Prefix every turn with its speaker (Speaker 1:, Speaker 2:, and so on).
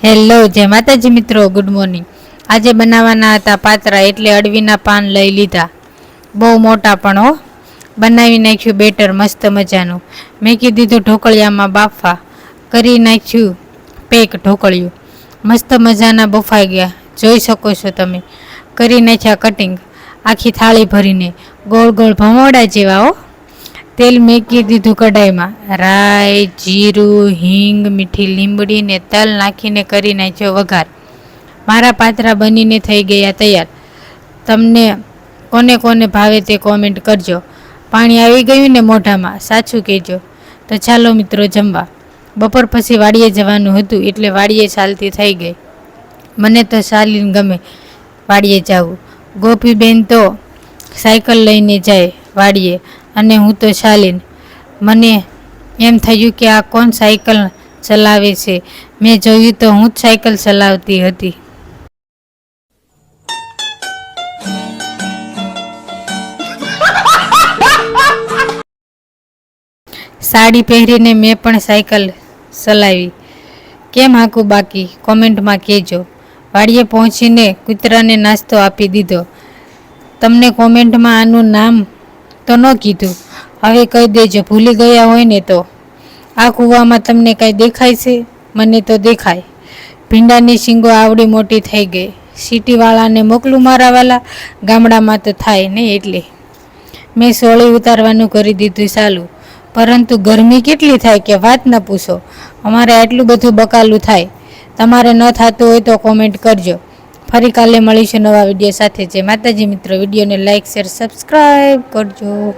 Speaker 1: Hello જય માતાજી મિત્રો, ગુડ મોર્નિંગ। આજે બનાવવાના હતા પાતરા, એટલે અડવીના પાન લઈ લીધા, બહુ મોટા પણ હો। બનાવી નાખ્યું બેટર મસ્ત મજાનું। મેં કીધું ઢોકળિયામાં બાફા, કરી નાખ્યું પેક ઢોકળિયું, મસ્ત મજાના બફાઈ ગયા, જોઈ શકો છો તમે। કરી નાખ્યા કટિંગ આખી થાળી ભરીને, ગોળ ગોળ ભમોડા જેવા હો। તેલ મેકી દીધું કઢાઈમાં, રાઈ, જીરું, હિંગ, મીઠી લીમડી ને તલ નાખીને કરી નાખ્યો વઘાર। મારા પાતરા બનીને થઈ ગયા તૈયાર। તમને કોને કોને ભાવે તે કોમેન્ટ કરજો। પાણી આવી ગયું ને મોઢામાં, સાચું કહેજો। તો ચાલો મિત્રો જમવા। બપોર પછી વાડીએ જવાનું હતું, એટલે વાડીએ ચાલતી થઈ ગઈ। મને તો ચાલીને ગમે વાડીએ જવું। ગોપીબેન તો સાયકલ લઈને જાય વાડીએ, અને હું તો ચાલીને। મને એમ થયું કે આ કોણ સાયકલ ચલાવે છે? મેં જોયું તો હું જ સાયકલ ચલાવતી હતી। સાડી પહેરીને મેં પણ સાયકલ ચલાવી। કેમ હાંકું બાકી કોમેન્ટમાં કહેજો। વાડીએ પહોંચીને કૂતરાને નાસ્તો આપી દીધો। તમને કોમેન્ટમાં આનું નામ તો ન કીધું, હવે કહી દેજો, ભૂલી ગયા હોય ને તો। આ કૂવામાં તમને કાંઈ દેખાય છે? મને તો દેખાય। ભીંડાની શીંગો આવડી મોટી થઈ ગઈ। સિટીવાળાને મોકલું મારા વાલા? ગામડામાં તો થાય ને એટલે મેં સોળી ઉતારવાનું કરી દીધું ચાલુ। પરંતુ ગરમી કેટલી થાય કે વાત ન પૂછો। અમારે આટલું બધું બકાલું થાય। તમારે ન થતું હોય તો કોમેન્ટ કરજો। ફરી કાલે મળીશું નવા વિડીયો સાથે। જય માતાજી મિત્રો, વિડીયોને લાઇક, શેર, સબસ્ક્રાઈબ કરજો।